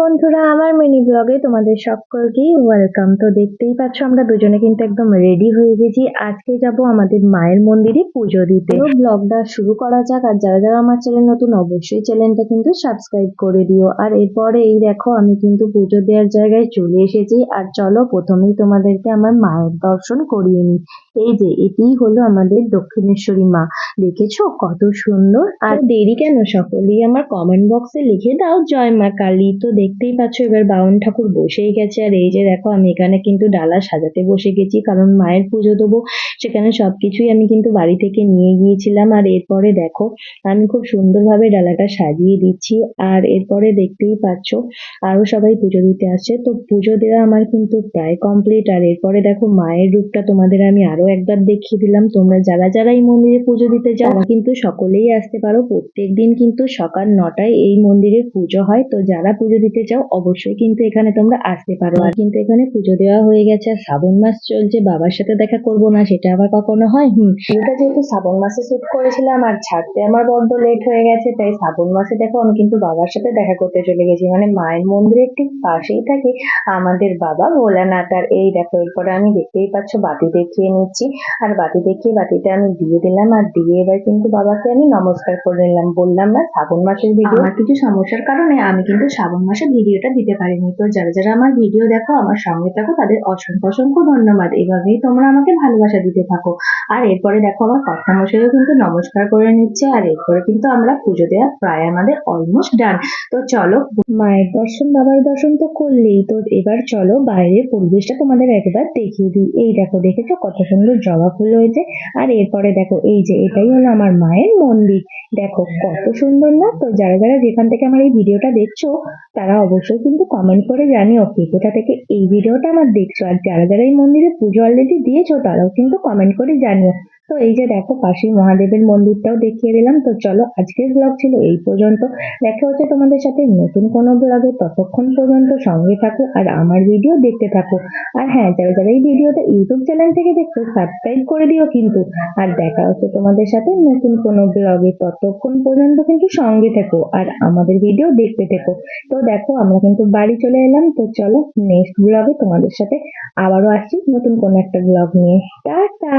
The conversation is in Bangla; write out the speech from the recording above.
বন্ধুরা, আমার মিনি ব্লগে তোমাদের সকলকেই ওয়েলকাম। তো দেখতেই পাচ্ছ আমরা দুজনে কিন্তু একদম রেডি হয়ে গেছি। আজকে যাব আমাদের মায়ের মন্দিরে পুজো দিতে। তো ব্লগটা শুরু করা যাক। আর যারা যারা আমার চ্যানেল নতুন, অবশ্যই চ্যানেলটা কিন্তু সাবস্ক্রাইব করে দিও। আর এরপরে এই দেখো আমি কিন্তু পুজো দেওয়ার জায়গায় চলে এসেছি। আর চলো প্রথমেই তোমাদেরকে আমার মায়ের দর্শন করিয়ে নিই। এই যে এটিই হলো আমাদের দক্ষিণেশ্বরী মা। দেখেছো কত সুন্দর। আর দেরি কেন, সকলেই আমার কমেন্ট বক্সে লিখে দাও জয় মা কালী। তো দেখতেই পাচ্ছ এবার বাউন ঠাকুর বসেই গেছে। আর এই যে দেখো আমি এখানে কিন্তু ডালা সাজাতে বসে গেছি, কারণ মায়ের পুজো দেবো। সেখানে সবকিছুই আমি কিন্তু বাড়ি থেকে নিয়ে গিয়েছিলাম। আর এরপরে দেখো আমি খুব সুন্দরভাবে ডালাটা সাজিয়ে দিচ্ছি। আর এরপরে দেখতেই পাচ্ছ আরো সবাই পুজো দিতে আসছে। তো পুজো দেওয়া আমার কিন্তু প্রায় কমপ্লিট। আর এরপরে দেখো মায়ের রূপটা তোমাদের আমি আরো একবার দেখিয়ে দিলাম। তোমরা যারা যারা এই মন্দিরে পুজো দিতে যাও তারা কিন্তু সকলেই আসতে পারো। প্রত্যেকদিন কিন্তু সকাল 9টায় এই মন্দিরের পুজো হয়। তো যারা পুজো দিতে চাও অবশ্যই কিন্তু এখানে তোমরা আসতে পারো। আর কিন্তু এখানে পুজো দেওয়া হয়ে গেছে। আর শ্রাবণ মাস চলছে, বাবার সাথে দেখা করব না সেটা আবার কখনো হয়? ভিডিওটা যেহেতু শ্রাবণ মাসে শুট করেছিলাম আর ছাড়তে আমার বড্ড লেট হয়ে গেছে, তাই শ্রাবণ মাসে দেখো আমি কিন্তু বাবার সাথে দেখা করতে চলে গেছি। মানে মায়ের মন্দিরের ঠিক পাশেই থাকে আমাদের বাবা ভোলানাথ। আর এই দেখো এরপরে আমি দেখতেই পাচ্ছ বাতি দেখিয়ে নিচ্ছি। আর বাতি দেখিয়ে বাতিটা আমি দিয়ে দিলাম। আর দিয়ে এবার কিন্তু বাবাকে আমি নমস্কার করে নিলাম। বললাম না শ্রাবণ মাসের ভিডিও, আমার কিছু সমস্যার কারণে আমি কিন্তু শ্রাবণ মাসে ভিডিওটা দিতে পারিনি। তো যারা যারা আমার ভিডিও দেখো, আমার সঙ্গে থাকো, তাদের অসংখ্য অসংখ্য ধন্যবাদ। এভাবেই তোমরা আমাকে ভালোবাসা দিতে থাকো। আর এরপরে দেখো আমার কর্তামশাইও কিন্তু নমস্কার করে নিচ্ছে। আর এরপরে কিন্তু আমরা পুজো দেওয়া প্রায় আমাদের অলমোস্ট ডান। তো চলো, মায়ের দর্শন বাবার দর্শন তো করলেই, তো এবার চলো বাইরের পরিবেশটা তোমাদের একবার দেখিয়ে দিই। এই দেখো, দেখেছো কত সুন্দর জবা ফুল হয়েছে। আর এরপরে দেখো এই যে এটাই হলো আমার মায়ের মন্দির। দেখো কত সুন্দর না? তো যারা যারা যেখান থেকে আমার এই ভিডিওটা দেখছো তারা অবশ্যই কিন্তু কমেন্ট করে জানিও কে কোথা থেকে এই ভিডিওটা আমার দেখছো। আর যারা যারা এই মন্দিরে পুজো অলরেডি দিয়েছো তারাও কিন্তু কমেন্ট করে জানিও। তো এই যে দেখো পাশেই মহাদেবের মন্দিরটাও দেখিয়ে দিলাম। তো চলো, আজকের ব্লগ ছিল এই পর্যন্ত। দেখা হচ্ছে তোমাদের সাথে নতুন কোনো ব্লগে। ততক্ষণ পর্যন্ত সঙ্গে থাকো আর আমার ভিডিও দেখতে থাকো। আর হ্যাঁ, যারা যারা এই ভিডিওটা ইউটিউব চ্যানেল থেকে দেখছো সাবস্ক্রাইব করে দিও কিন্তু। আর দেখা হচ্ছে তোমাদের সাথে নতুন কোনো ব্লগে। ততক্ষণ পর্যন্ত কিন্তু সঙ্গে থেকো আর আমাদের ভিডিও দেখতে থেকো। তো দেখো আমরা কিন্তু বাড়ি চলে এলাম। তো চলো নেক্সট ব্লগে তোমাদের সাথে আবারও আসছি নতুন কোনো একটা ব্লগ নিয়ে। টাটা।